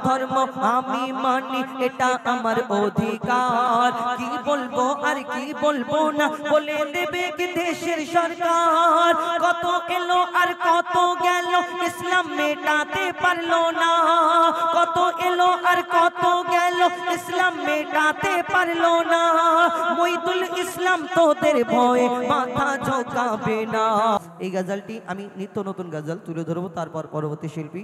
ধর্ম আমি মানি, এটা আমার অধিকার। কি বলবো আর কি বলবো না বলে দেবে কি দেশের সরকার। কত এলো আর কত গেল, ইসলাম মেটাতে পারলো না। কত এলো আর কত গেল, ইসলাম মেটাতে পারলো না। মইদুল ইসলাম তোদের ভয়ে মাথা ঝোঁকাবে না। এই গজলটি আমি নিত্য নতুন গজল তুলে ধরবো, তারপর পরবর্তী শিল্পী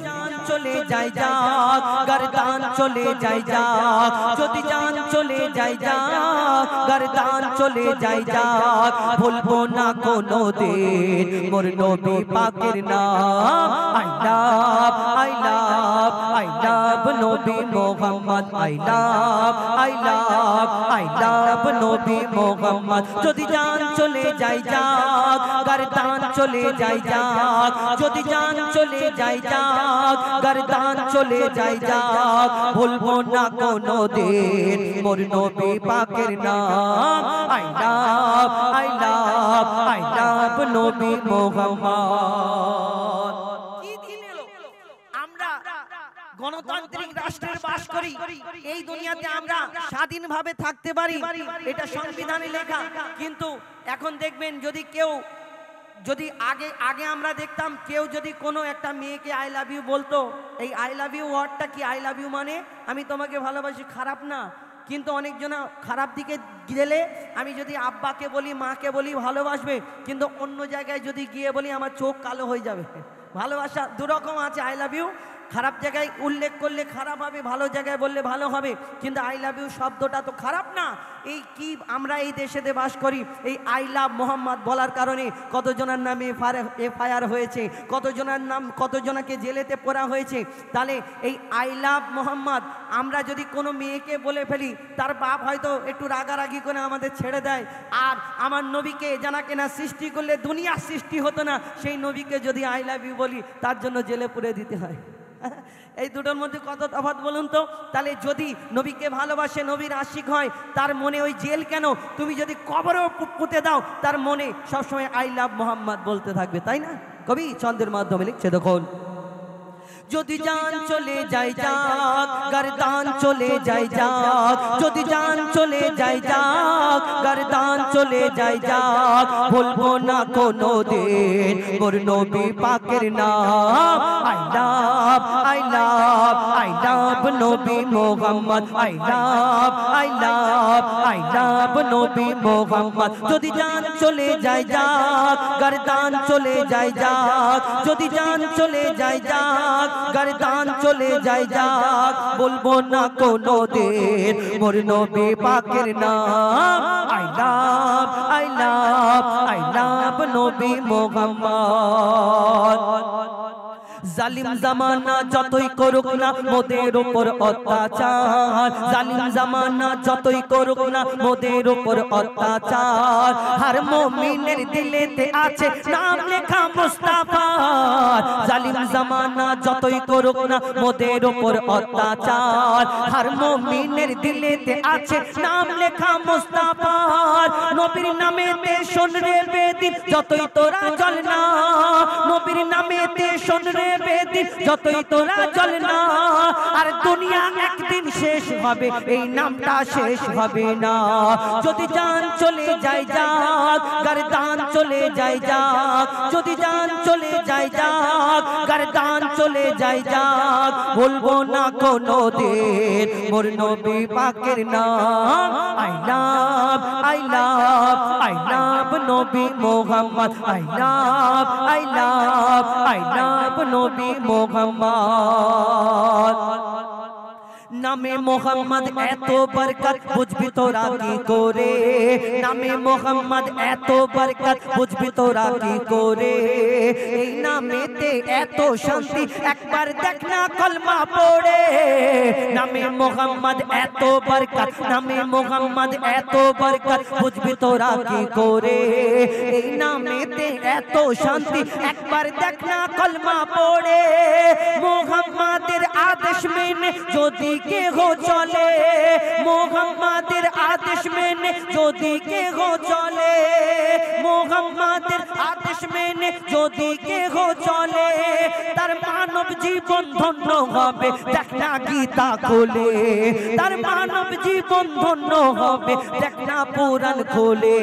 জান চলে যায় যাক, গর্দান চলে যায় যাক। যদি জান চলে যায় যাক, গর্দান চলে যায় যাক। ভুলবো না কোনো দিন মোর নবী পাকের নাম। I love I love I love নবী Muhammad. I love I love I love নবী মোহাম্মদ। যদি জান চলে যায় যাক, গর্দান চলে যায় যাক। যদি জান চলে যায় যাক, গর্দান চলে যায় যাক। ভুলবো না কোনো দিন মোর নবী পাকের নাম। I love I love I love নবী মোহাম্মদ। কি দিন এলো, আমরা গণতান্ত্রিক রাষ্ট্রের বাস করি, এই দুনিয়াতে আমরা স্বাধীনভাবে থাকতে পারি, এটা সংবিধানে লেখা। কিন্তু এখন দেখবেন যদি কেউ যদি আগে আমরা দেখতাম কেউ যদি কোনো একটা মেয়েকে আই লাভ ইউ বলতো, এই আই লাভ ইউ ওয়ার্ডটা কি, আই লাভ ইউ মানে আমি তোমাকে ভালোবাসি, খারাপ না। কিন্তু অনেকজন খারাপ দিকে গেলে আমি যদি আব্বাকে বলি মাকে বলি ভালোবাসবে, কিন্তু অন্য জায়গায় যদি গিয়ে বলি আমার চোখ কালো হয়ে যাবে। ভালোবাসা দুরকম আছে। আই লাভ ইউ খারাপ জায়গায় উল্লেখ করলে খারাপ হবে, ভালো জায়গায় বললে ভালো হবে। কিন্তু আই লাভ ইউ শব্দটা তো খারাপ না। এই কি আমরা এই দেশেতে বাস করি, এই আই লাভ মোহাম্মদ বলার কারণে কতজনের নামে এফআইআর হয়েছে, কতজনকে জেলেতে পড়া হয়েছে। তাহলে এই আই লাভ মোহাম্মদ আমরা যদি কোনো মেয়েকে বলে ফেলি, তার বাপ হয়তো একটু রাগারাগি করে আমাদের ছেড়ে দেয়। আর আমার নবীকে জানাকে না সৃষ্টি করলে দুনিয়ার সৃষ্টি হতো না, সেই নবীকে যদি আই লাভ ইউ বলি তার জন্য জেলে পুরে দিতে হয়। এই দুটোর মধ্যে কত তফাৎ বলুন তো। তাহলে যদি নবীকে ভালোবাসে, নবীর আশিক হয়, তার মনে ওই জেল কেন? তুমি যদি কবরেও পুঁতে দাও, তার মনে সবসময় আই লাভ মোহাম্মদ বলতে থাকবে, তাই না? কবি ছন্দের মাধ্যমে লিখছে দেখুন, যদি জান চলে যায় যাক, গর্দান চলে যায় যাক। যদি জান চলে যায় যাক, গর্দান চলে যায় যাক। ভুলবো না কোনো দিন মোর নবী পাকের নাম। I love I love I love নবী Muhammad. I love I love I love নবী মোহাম্মদ। যদি জান চলে যায় যাক, গর্দান চলে যায় যাক। যদি জান চলে যায় যাক, গর্দান চলে যায় যাক। বলবো না কোনো দিন মোর নবী পাকের নাম। I love I love I love নবী মোহাম্মদ। জালিম জামানা যতই করুক না মোদের উপর অত্যাচার, জালিম জামানা যতই করুক না মোদের উপর অত্যাচার। হর মুমিনের দিলেতে আছে নাম লেখা মুস্তাফার। জালিম জামানা যতই করুক না মোদের উপর অত্যাচার, হর মুমিনের দিলেতে আছে নাম লেখা মুস্তাফার। নবীর নামেতে শোন রে বেদিন যতই তোরা চল না, নবীর নামেতে শোন রে বেদিন যতই তোরা চল না। আর দুনিয়া একদিন শেষ হবে, এই নামটা শেষ হবে না। যদি জান চলে যায় যাক, গর্দান চলে যায় যাক। যদি জান চলে যায় যাক, গর্দান চলে যায় যাক। বলবো না কোনো দিন মোর নবী পাকের নাম। I love I love I love নবী Muhammad. I love I love I love নবী মোহাম্মদ। নামে মোহাম্মদ এত বরকত বুঝবি তোরা কি করে, নামে মোহাম্মদ এত বরকত বুঝবি তোরা কি করে। এই নামেতে এত শান্তি একবার দেখ না কলমা পড়ে। নামে মোহাম্মদ এত বরকত, নামে মোহাম্মদ এত বরকত বুঝবি তোরা কি করে। এই নামেতে এত শান্তি একবার দেখ না কলমা পড়ে। মোহাম্মদের আদেশ মেনে যদি কে হো চলে, মোহাম্মদের আদেশ মেনে যদি কে হো চলে, মোহাম্মদের আদেশ মেনে যদি কে হো চলে, তার মানব জীবন ধন্য হবে। দেখ দেখনা গীতা খোলে, তার মানব জীবন ধন্য হবে দেখনা পুরাণ খোলে।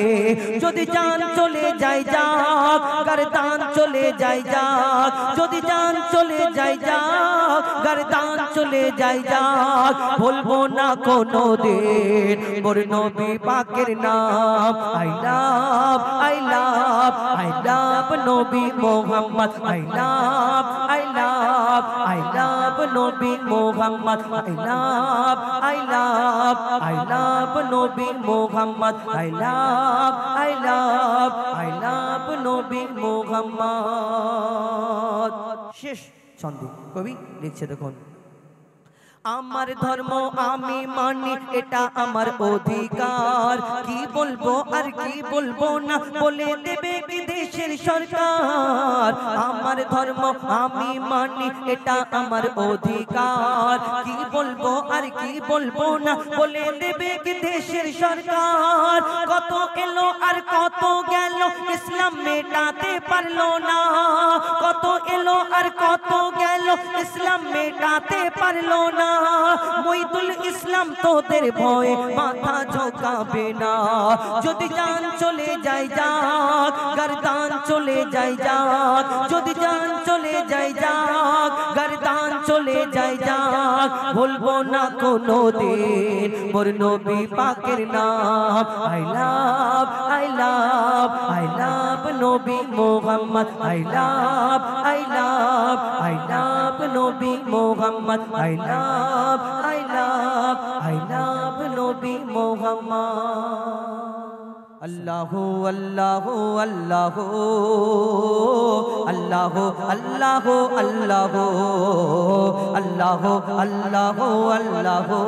যদি জান চলে যায় যাক, গর্দান চলে যায় যাক, যদি জান চলে যায় যাক, গর্দান চলে যায় যাক, বলবো না কোনো দিন মোর নবী পাকের নাম। I love I love I love নবী Muhammad, I love I love I love নবী Muhammad, I love I love I love নবী Muhammad, I love I love I love নবী মোহাম্মদ। শেষ ছন্দে কবি লিখছে দেখুন, আমার ধর্ম আমি মানি এটা আমার অধিকার, কি বলবো আর কি বলবো না বলে দেবে কি দেশের সরকার। আমার ধর্ম আমি মানি এটা আমার অধিকার, কি বলবো আর কি বলবো না বলে দেবে কি দেশের সরকার। কত এলো আর কত গেল ইসলাম মেটাতে পারলো না, কত এলো আর কত গেল ইসলাম মেটাতে পারলো না। মইদুল ইসলাম তোদের ভয়ে মাথা ঝোঁকাবে না, যদি জান চলে যায় যাক, গর্দান চলে যায় যাক, যদি জান চলে যায় যাক, গর্দান চলে যায় যাক, বলবো না কোনো দিন মোর নবী পাকের নাম। I love I love I love নবী Muhammad, I love I love I love নবী Muhammad, I love I love I love নবী মোহাম্মদ। আল্লাহু আল্লাহু আল্লাহু আল্লাহু আল্লাহু আল্লাহু আল্লাহু আল্লাহু আল্লাহু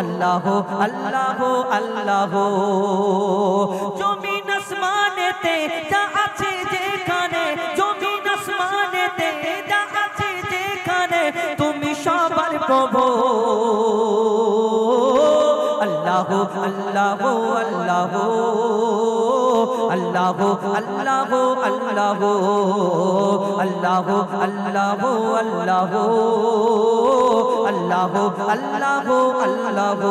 আল্লাহু আল্লাহু আল্লাহু। জমিন আসমানেতে যা আছে যেখানে, জমিন আসমানেতে যা আছে যেখানে, তুমি সবার প্রভু। আল্লাহু আল্লাহু আল্লাহু আল্লাহু আল্লাহু আল্লাহু আল্লাহু আল্লাহু আল্লাহু আল্লাহু আল্লাহু আল্লাহু আল্লাহু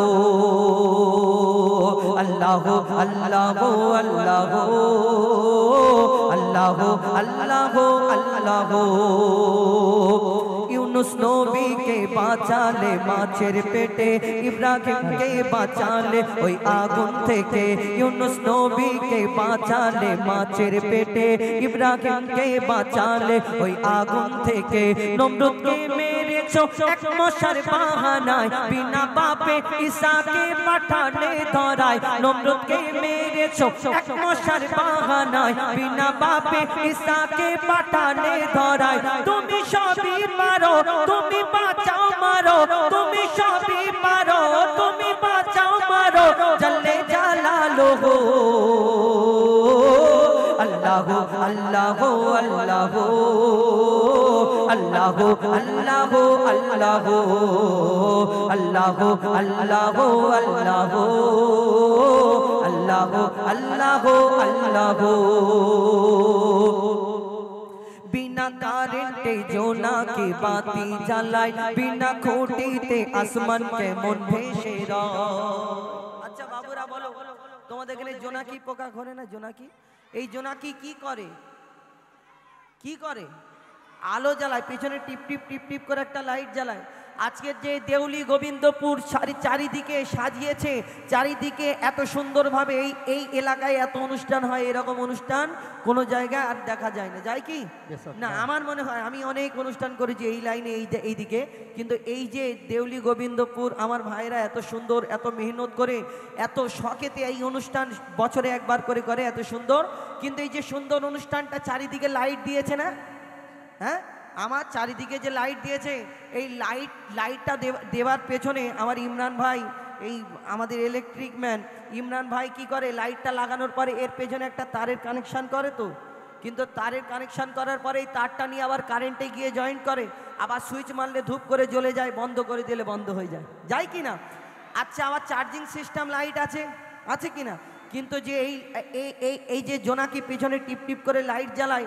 আল্লাহু আল্লাহু আল্লাহু আল্লাহু আল্লাহু। ইউনুস নবীকে বাঁচালে মাছের পেটে, ইব্রাহিমকে বাঁচালে ওই আগুন থেকে। ইউনুস নবীকে বাঁচালে মাছের পেটে, ইব্রাহিমকে বাঁচালে ওই আগুন থেকে। নমরুদকে মেরেছো এক মশার বাহানায়, বিনা পাপে ঈসাকে পাঠালে ধরায়। নমরুদকে মেরেছো এক মশার বাহানায়, বিনা পাপে ঈসাকে পাঠালে ধরায়। তুমি সবই পারো, তুমি বাঁচাও মারো, তুমি সবই পারো, তুমি বাঁচাও মারো, জল্লে জালালুহু। আল্লাহু আল্লাহু আল্লাহু আল্লাহু আল্লাহু আল্লাহু আল্লাহু আল্লাহু আল্লাহু আল্লাহু আল্লাহু আল্লাহু। बिना कारेंटे जोनाकी बाती जलाय, बिना खोटीते आसमान के मन भेसे अच्छा बाबूरा बोलो তোমাদের এখানে জোনাকি পোকা ঘরে না? জোনাকি, এই জোনাকি কি করে? কি করে? আলো জ্বালায়, পিছনে টিপ টিপ টিপ টিপ করে একটা লাইট জ্বালায়। আজকের যে দেউলি গোবিন্দপুর চারিদিকে সাজিয়েছে, চারিদিকে এত সুন্দরভাবে এই এলাকায় এত অনুষ্ঠান হয়, এরকম অনুষ্ঠান কোনো জায়গায় আর দেখা যায় না। যায় কি না? আমার মনে হয় আমি অনেক অনুষ্ঠান করেছি এই লাইনে, এই দিকে, কিন্তু এই যে দেউলি গোবিন্দপুর আমার ভাইরা এত সুন্দর, এত মেহনত করে, এত শখেতে এই অনুষ্ঠান বছরে একবার করে করে, এত সুন্দর। কিন্তু এই যে সুন্দর অনুষ্ঠানটা চারিদিকে লাইট দিয়েছে না? হ্যাঁ, আমার চারিদিকে যে লাইট দিয়েছে, এই লাইটটা দেওয়ার পেছনে আমার ইমরান ভাই, এই আমাদের ইলেকট্রিক ম্যান ইমরান ভাই কি করে, লাইটটা লাগানোর পরে এর পেছনে একটা তারের কানেকশান করে। তো কিন্তু তারের কানেকশান করার পরে এই তারটা নিয়ে আবার কারেন্টে গিয়ে জয়েন্ট করে, আবার সুইচ মারলে ধূপ করে জ্বলে যায়, বন্ধ করে দিলে বন্ধ হয়ে যায়। যায় কি না? আচ্ছা, আবার চার্জিং সিস্টেম লাইট আছে কি না? কিন্তু যে এই যে জোনাকি পিছনে টিপ টিপ করে লাইট জ্বালায়,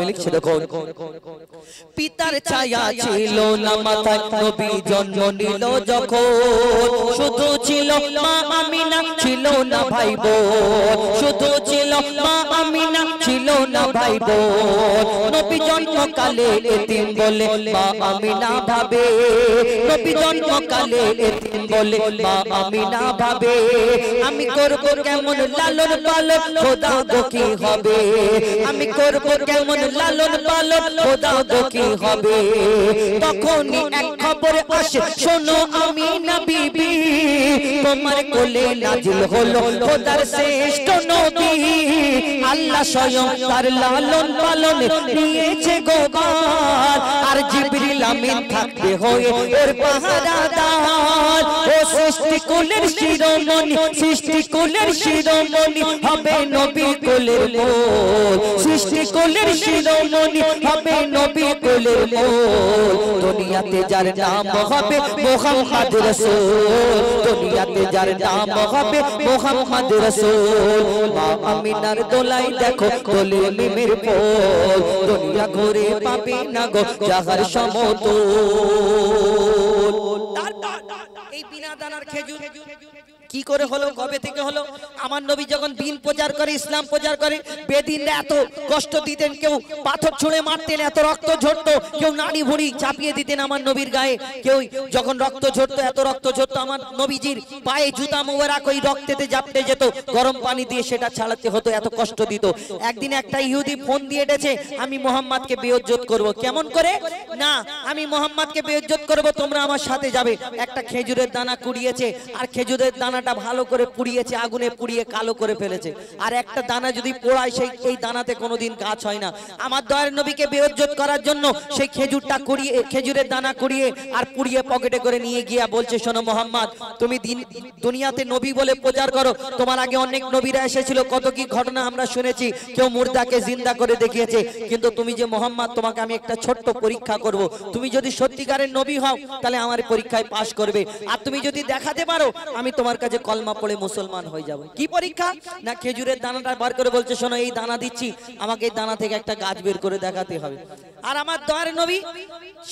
ছবি লিখছে দেখো পিতার ছায়া ছিল না মাথায় নবী জন্ম নিল যখন শুধু ছিল মা আমিনা ছিল না ভাই বোন শুধু ছিল মা আমিনা ছিল না ভাই বোন নবী জন্মকালে এতিম বলে মা আমিনা ভাবে নবী জন্মকালে এতিম বলে মা আমিনা ভাবে আমি করব কেমন লালন পালন খোদা গো কি হবে আমি করব কেমন লালন পালন খোদা গো কি হবে তখনই এক খবর আসে শোনো আমিনা বিবি তোমার কোলে নাজিল হলো খোদার শ্রেষ্ঠ নবী আল্লাহ স্বয়ং তার লালন পালনে নিয়েছে গোবার আর জিবরিল আমিন থাকবে হয়ে এর পাহারাদার ও সৃষ্টি কুলের শিরোমণি হবে নবী কোলের মোল সৃষ্টি কুলের শিরোমণি হবে নবী কোলের মোল দুনিয়াতে যার নাম হবে মুহাম্মদ রাসূল দুনিয়াতে যার নাম হবে মুহাম্মদ রাসূল মা আমিনার দোলাই দেখো কোলে মিমের ফুল দুনিয়া ঘুরে পাবে না গো যাহার সমতুল এই বিনা দানার খেজুর কি করে হলো কবে থেকে হলো আমার নবী যখন দিন প্রচার করে ইসলাম প্রচার করে বেদিনরা এত কষ্ট দিতেন কেউ পাথর ছুঁড়ে মারতেন এত রক্ত ঝরতো কেউ নাড়ি ভুড়ি চাপিয়ে দিতেন আমার নবীর গায়ে কেউ যখন রক্ত ঝরতো এত রক্ত ঝরতো আমার নবীজির পায়ে জুতা মোবারক ওই রক্তেতে জাপটে যেত গরম পানি দিয়ে সেটা ছাড়াতে হতো এত কষ্ট দিত একদিন একটা ইহুদি ফোন দিয়ে এসেছে আমি মুহাম্মদকে বেইজ্জত করব কেমন করে না আমি মুহাম্মদকে বেইজ্জত করব তোমরা আমার সাথে যাবে একটা খেজুরের দানা কুড়িয়েছে আর খেজুরের দানাটা ভালো করে পুড়িয়েছে আগুনে পুড়িয়ে কালো করে ফেলেছে আর একটা দানা যদি পোড়ায় সেই এই দানাতে কোনোদিন গাছ হয় না আমার দয়ার নবীকে বেইজ্জত করার জন্য সেই খেজুরটা কুড়িয়ে খেজুরের দানা কুড়িয়ে আর পুড়িয়ে পকেটে করে নিয়ে গিয়া বলছে শোনো মুহাম্মদ তুমি দুনিয়াতে নবী বলে প্রচার করো তোমার আগে অনেক নবীরা এসেছিল কত কি ঘটনা আমরা শুনেছি কেউ মুর্দাকে জিন্দা করে দেখিয়েছে কিন্তু তুমি যে মুহাম্মদ তোমাকে আমি একটা ছোট্ট পরীক্ষা করব তুমি যদি সত্যিকারের নবী হও তাহলে আমার পরীক্ষায় পাশ করবে আর তুমি যদি দেখাতে পারো আমি তোমার কাছে কলমা পড়ে মুসলমান হয়ে যাব কি পরীক্ষা না খেজুরের দানাটা বার করে বলছে শোনো এই দানা দিচ্ছি আমাকে এই দানা থেকে একটা গাছ বের করে দেখাতে হবে আর আমার দয়ার নবী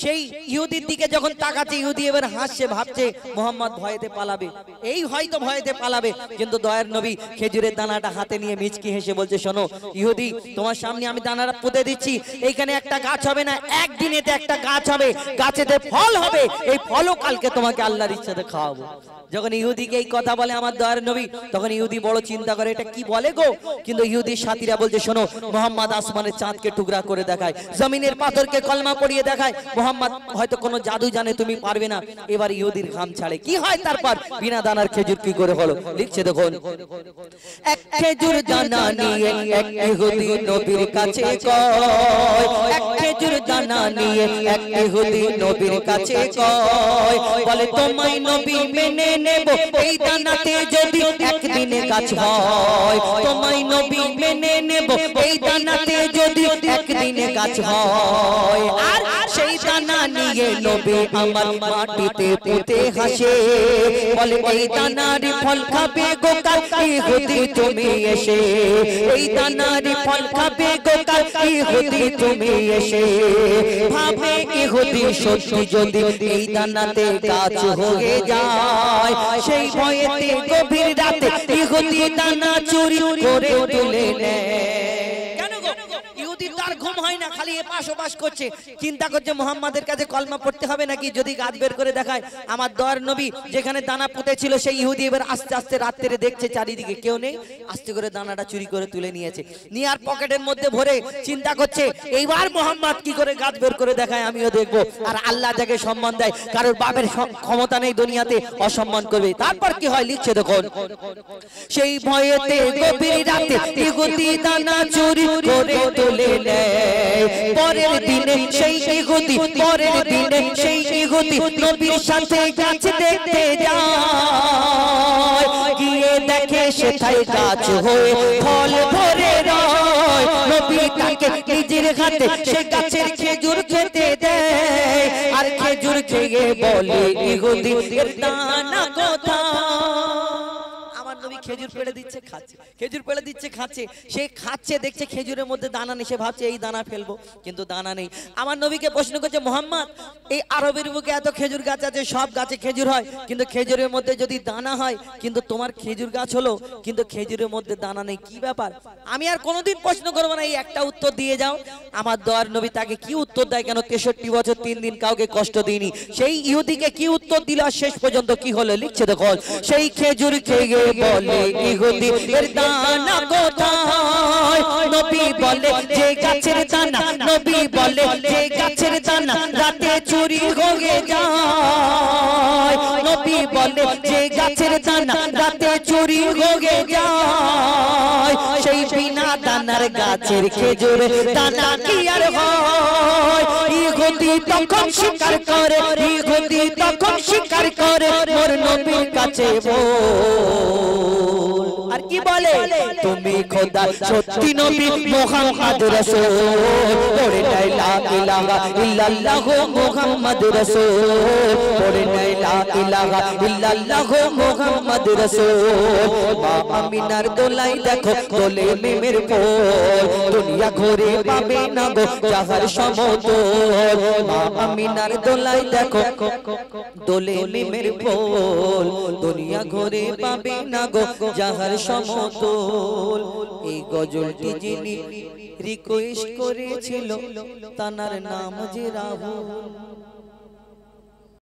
সেই ইহুদির দিকে যখন তাকাচ্ছে ইহুদি এবার হাসছে ভাবছে মুহাম্মদ ভয়েতে পালাবে এই হয়তো ভয়েতে পালাবে কিন্তু দয়ার নবী খেজুরের দানাটা হাতে নিয়ে মিচকি হেসে বলছে শোনো ইহুদি তোমার সামনে আমি দানাটা পুঁতে দিচ্ছি এইখানে একটা গাছ হবে না একদিনেতে একটা গাছ হবে গাছেতে ফল হবে এই ফলও কালকে তোমাকে আল্লাহর ইচ্ছাতে খাওয়াবো যখন ইহুদিকে এই কথা বলে আমার দয়ার নবী তখন ইহুদি বড় চিন্তা করে এটা কি বলে গো কিন্তু ইহুদির সাথীরা বলছে শোনো মুহাম্মদ আসমানের চাঁদকে টুকরা করে দেখায় জমিনের পাথরকে কলমা পড়িয়ে দেখায় মুহাম্মদ হয়তো কোনো জাদু জানে তুমি পারবে না এবার ইহুদির ঘাম ছাড়ে কি হয় তারপর বিনা দানার খেজুর কি করে হলো লিখছে দেখুন এক খেজুর দানা নিয়ে এক ইহুদি নবীর কাছে কয় এক খেজুর দানা নিয়ে এক ইহুদি নবীর কাছে কয় বলে তোমায় নবী মেনে নেব এই দানাতে যদি একদিনে গাছ হয় তোমায় নবী মেনে নেব এই দানাতে যদি একদিনে গাছ হয় আর সেই দানা নিয়ে নবী আমার মাটিতে পুঁতে হাসে বলে এই দানার ফল খাবে গো কাল ইহুদি তুমি এসে এই দানার ফল খাবে গো কাল ইহুদি তুমি এসে ভাবে ইহুদি সত্যি যদি এই দানাতে গাছ হয়ে যায় সেই ভয়েতে গভীর রাতে ইহুদি দানা চুরি করে তুলে নেয় কেন গো ইহুদি তার ঘুম হয় না খালি এপাশ ওপাশ করছে চিন্তা করছে মুহাম্মাদের কাছে কলমা পড়তে হবে নাকি যদি গাছ বের করে দেখায় আমার দয়ার নবী যেখানে দানা পুঁতে ছিল সেই ইহুদি এবার আস্তে আস্তে রাত্রে দেখছে চারিদিকে কেউ নেই আস্তে করে দানাটা চুরি করে তুলে নিয়েছে নিয়ে আর পকেটের মধ্যে ভরে চিন্তা করছে এইবার মুহাম্মদ কি করে গাছ বের করে দেখায় আমিও দেখবো আর আল্লাহ যাকে সম্মান দেয় কারোর বাপের ক্ষমতা নেই দুনিয়াতে অসম্মান করবে তারপর কি হয় লিখছে দেখুন সেই ভয়েতে গভীর রাতে ইহুদি দানা চুরি করে তুলে নেয় পরের দিনে সেই ইহুদি পরের দিনে সেই ইহুদি নবীর সাথে গাছ দেখতে যায় গিয়ে দেখে সেটাই গাছ হয়ে ফল ধরে রয় নবী তাকে নিজের হাতে সে গাছের খেজুর খেতে দেয় আর খেজুর খেয়ে বলে ইহুদি এর দানা কোথায় খেজুর পেড়ে দিচ্ছে খাচ্ছে, খেজুর পেড়ে দিচ্ছে খাচ্ছে, সে খাচ্ছে দেখছে খেজুরের মধ্যে দানা নেই, সে ভাবছে এই দানা ফেলবো, কিন্তু দানা নেই। আমার নবীকে প্রশ্ন করছে, মোহাম্মদ এই আরবের বুকে এত খেজুর গাছ আছে, সব গাছে খেজুর হয়, কিন্তু খেজুরের মধ্যে যদি দানা হয়, কিন্তু তোমার খেজুর গাছ হলো কিন্তু খেজুরের মধ্যে দানা নেই, কি ব্যাপার? আমি আর কোনোদিন প্রশ্ন করবো না, এই একটা উত্তর দিয়ে যাও। আমার দোয়ার নবী তাকে কি উত্তর দেয়, কেন 63 বছর 3 দিন কাউকে কষ্ট দিইনি, সেই ইহুদিকে কি উত্তর দিল আর শেষ পর্যন্ত কি হলো লিখছে দেখো। সেই খেজুর খেয়ে বলে ইহুদি এর দানা কোথায়, নবী বলে যে গাছের দানা, নবী বলে যে গাছের দানা রাতে চুরি হয়ে যায়, নবী বলে যে গাছের দানা রাতে চুরি হয়ে যায়, সেই বিনা দানার গাছের খেজুর দানা কি আর হয়? ইহুদি তখন স্বীকার করে, ইহুদি তখন স্বীকার করে, মোর নবীর কাছে বল। আর কি বলে, তুমি খোদা সত্যি নবী মুহাম্মদ রাসূল, পড়ে নাই লা ইলাহা ইল্লাল্লাহ মুহাম্মদ রাসূল, পড়ে নাই লা ইলাহা ইল্লাল্লাহ মুহাম্মদ রাসূল। মা আমিনার দোলাই দেখো দোলে মিমের ফুল, দুনিয়া ঘুরে পাবে না গো যাহার সমতল, মা আমিনার দোলাই দেখো দোলে মিমের ফুল, দুনিয়া ঘুরে পাবে না গো যাহার সমতল। এই গজলটি যিনি রিকোয়েস্ট করেছিল তার নাম যে রাহুল।